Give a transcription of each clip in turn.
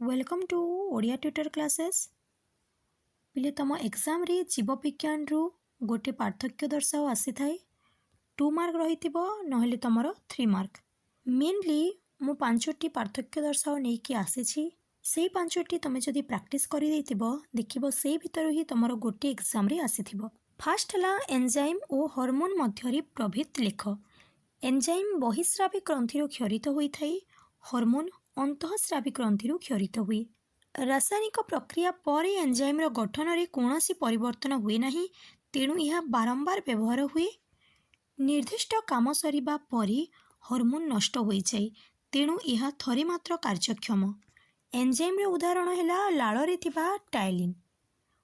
Welcome to Odia tutor classes. पिले तुम exam रे जीव विज्ञान रु गोटे पार्थक्य दर्शाओ आसी थाए 2 मार्क रही नहेले तुमर 3 मार्क। मेनली मु 5टी पार्थक्य दर्शाओ नहीं कि आसी से 5टी तुम जदि प्रैक्टिस कर देखिबो से भितर ही तुमर गोटे एग्जाम रे आसी थिबो। फास्ट हला एंजाइम और हार्मोन मध्यरी प्रभेद लेख। एंजाइम बहिस्रावी ग्रंथि क्षरित होइथाई, हार्मोन अंतःस्रावी ग्रंथि क्षरित हुए। रासायनिक प्रक्रिया पर एंजाइम गठन में कौन परिवर्तन हुए नहीं, तेणु यह बारंबार व्यवहार हुए। निर्दिष्ट काम सरिबा पर हार्मोन नष्ट हो जाए, तेणु यह थरे मात्र कार्यक्षम। एंजाइम उदाहरण है लाल रे थिबा टायलिन।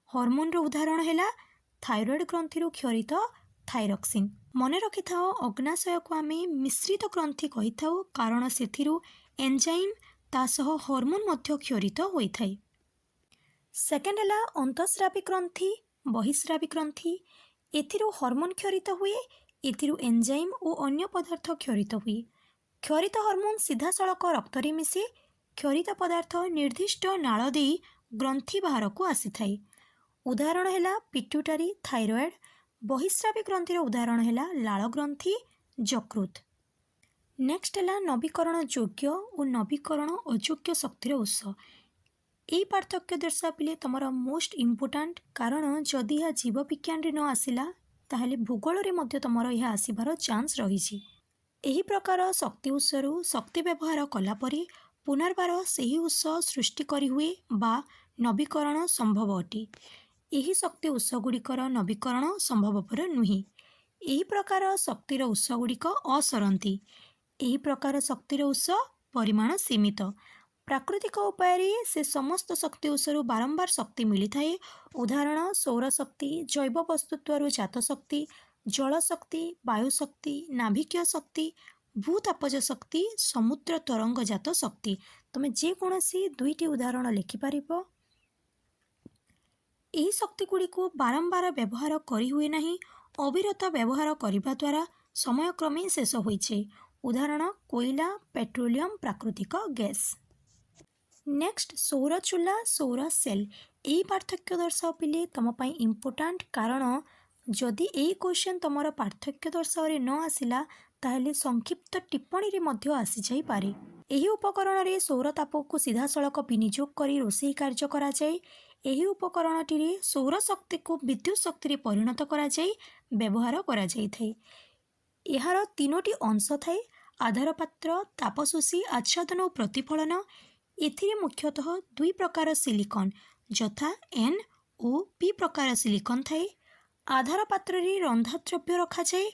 हार्मोन उदाहरण है थायरॉइड ग्रंथि क्षरित थायरक्सिन। मन रखि था अग्नाशय को आम मिश्रित ग्रंथि कही था, कारण से एंजाइम तासह हार्मोन मध्य क्षरित होता है। सेकेंड है अंतःस्रावी ग्रंथि बहिस्रावी ग्रंथि। एथिरु हार्मोन क्षरित हुए, एथिरु एंजाइम और अन्य पदार्थ क्षरित हुए। क्षरित हार्मोन सीधा सड़क रक्त रे मिसे, क्षरित पदार्थ निर्दिष्ट नाल दे ग्रंथि बाहर को आसी थाए। उदाहरण है पिट्यूटारी, थायरॉइड। बहिस्रावी ग्रंथि उदाहरण है लाल ग्रंथि, यकृत। नेक्स्ट है नवीकरण योग्य और नवीकरण अयोग्य शक्तिर उत्स। यही पार्थक्य दर्शा पिले तुम मोस्ट इम्पोर्टाट, कारण जदि यह जीव विज्ञान न आसला ताहले भूगोल रे मध्य तुमर यह आसबार चांस रही। यही प्रकार शक्ति उत्सरू शक्ति व्यवहार कलापरि पुनर्बार सही उत्स सृष्टि करी हुए बा नवीकरण संभव अटे। यही शक्ति उत्सगुड़िकर नवीकरण संभवपर नुहे। यही प्रकार शक्तिर उत्सगुड़िक असरती। यही प्रकार शक्तिर उत्स परिमाण सीमित। प्राकृतिक उपाय से समस्त शक्ति उत्सरू बारंबार शक्ति मिली थाए। उदाहरण सौर शक्ति, जैव वस्तुत्व जात शक्ति, जल शक्ति, वायु शक्ति, नाभिकीय शक्ति, भूतापज शक्ति, समुद्र तरंग जात शक्ति। तुम जेकोसी 2टी उदाहरण लिखिपार। यही शक्ति गुड़ी को बारंबार व्यवहार करी हुए नहीं, अविरत व्यवहार करने द्वारा समय क्रमे शेष होइछे। उदाहरण कोयला, पेट्रोलियम, प्राकृतिक गैस। नेक्स्ट सौर चूल्हा, सौर सेल। यही पार्थक्य दर्शाओ पिले तुम इम्पोर्टाट, कारण जदि यही क्वेश्चन तुम पार्थक्य दर्शाओ न आसला ताहले संक्षिप्त टिप्पणी रे मध्य आसी जाई पारे। यही उपकरण रे सौर ताप को सीधा सड़क विनियोग करी रोषेई कार्य करा जाए। यही उपकरणटी रे सौर शक्ति को विद्युत शक्ति रे परिणत करा जाए व्यवहार करा जाई थाए। यार 3टी अंश थाए, आधार पात्र, तापशोषी, आच्छादन और प्रतिफलन। एथिरे मुख्यतः 2 प्रकार सिलिकॉन यथा एन और पी प्रकार सिलिकॉन थाए। आधार पात्र रे रंधा द्रव्य रखा जाए।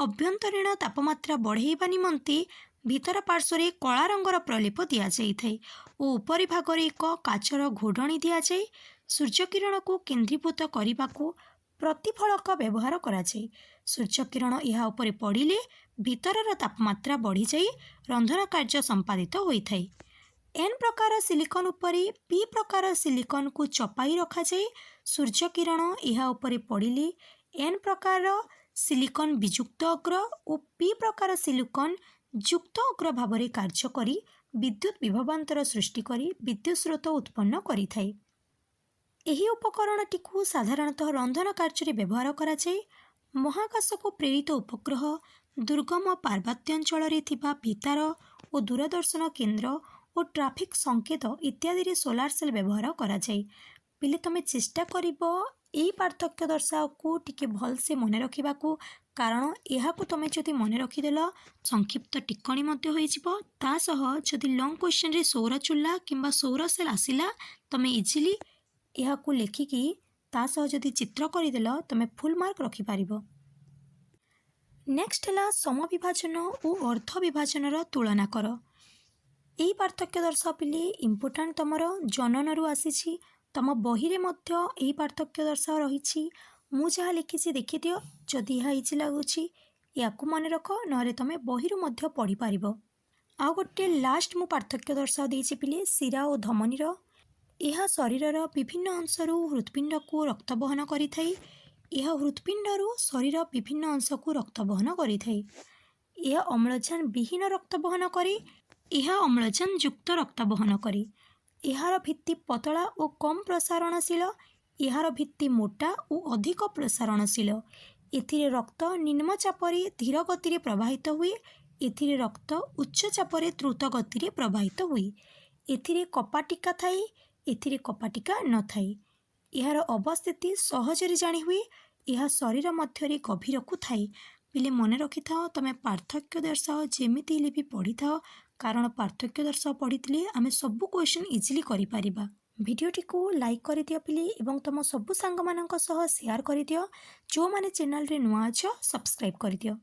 अभ्यंतरीण तापमात्रा बढ़ाइबा निमंते भीतर पार्श्व कला रंगर प्रलेप दि जाए और उपरी भाग में एक काचर घोड़णी दि जाए। सूर्यकिरण को केन्द्रीभूत करने को प्रतिफलक व्यवहार करा जाए। सूर्यकिरण यह उपरे पड़िले भीतर तापमात्रा बढ़ी जाए रंधन कार्य संपादित होता है। एन प्रकार सिलिकॉन उपरे पी प्रकार सिलिकॉन को चपाई रखा जाए। सूर्यकिरण यह उपरे पड़िले एन प्रकार सिलिकॉन विजुक्त अग्र और पी प्रकार सिलिकॉन युक्त अग्र भाव में कार्य करी विद्युत विभवांतर सृष्टि करी विद्युत स्रोत उत्पन्न करि थाए। यही उपकरणटी को साधारणतः रंधन कार्य व्यवहार करा जाए। महाकाश को प्रेरित उपग्रह, दुर्गम पार्वत्यांचल बेतार और दूरदर्शन केन्द्र और ट्राफिक संकेत इत्यादि सोलार सेल व्यवहार करा जाए। पिले तुम चेष्टा करिबो यही पार्थक्य दर्शाओ को टिके भल से मन रखा, कारण यह तुम जदि मन रखिदेल संक्षिप्त टिप्पणी होसह जदि लंग क्वेश्चन रे सौर चूल्हा किंबा सौर सेल आसला तुम इजिली यह लेखिकी तासह जदि चित्र करदेल तुम फुल मार्क रखिपार। नेक्स्ट है समविभाजन और अर्थ विभाजन तुलना कर। यही पार्थक्य दर्शाओ पिले इम्पोर्टाट तुमर जनन रु आसी। तुम बही रे मध्य यही पार्थक्य दर्शाओ रही। मु जहाँ लिखी देखी दियो, जदि यह इजी लगुच या मन रख, ना तुम बही मध्य पढ़ी पार। आ गोटे लास्ट मु पार्थक्य दर्शाओ देछि पिले शिरा और धमनीर। यह शरीरर विभिन्न अंशरू हृत्पिंड को रक्त बहन करिथाई। यह हृत्पिंडरू शरीर विभिन्न अंश को रक्त बहन करिथाई। यह अम्लजान विहीन रक्त बहन करे, यह अम्लजान युक्त रक्त बहन करे। ଏହାର ଭିତ୍ତି ପତଳା ଓ କମ୍ ପ୍ରସାରଣଶୀଳ, ଏହାର ଭିତ୍ତି ମୋଟା ଓ ଅଧିକ ପ୍ରସାରଣଶୀଳ। ଏଥିରେ ରକ୍ତ ନିମ୍ନ ଚାପରେ ଧୀର ଗତିରେ ପ୍ରବାହିତ ହୁଏ, ଏଥିରେ ରକ୍ତ ଉଚ୍ଚ ଚାପରେ ଦ୍ରୁତ ଗତିରେ ପ୍ରବାହିତ ହୁଏ। ଏଥିରେ କପାଟିକା ଥାଏ, ଏଥିରେ କପାଟିକା ନଥାଏ। ଏହାର ଅବସ୍ଥିତି ସହଜରେ ଜାଣିହୁଏ, ଏହା ଶରୀର ମଧ୍ୟରେ ଗଭୀରକୁ ଥାଏ। ପିଲେ ମନେ ରଖିଥାଅ, ତମେ ପାର୍ଥକ୍ୟ ଦର୍ଶାଅ ଯେମିତି ହେଲେ ବି ପଢ଼ିଥାଅ, କାରଣ ପାର୍ଥକ୍ୟ ଦର୍ଶାଅ ପଢ଼ିଥିଲେ ଆମେ ସବୁ କ୍ୱେଶ୍ଚନ୍ ଇଜିଲି କରିପାରିବା। ଭିଡ଼ିଓଟିକୁ ଲାଇକ୍ କରିଦିଅ ପିଲେ ଏବଂ ତୁମ ସବୁ ସାଙ୍ଗମାନଙ୍କ ସହ ସେୟାର କରିଦିଅ। ଯେଉଁମାନେ ଚ୍ୟାନେଲରେ ନୂଆ ଅଛ ସବସ୍କ୍ରାଇବ୍ କରିଦିଅ।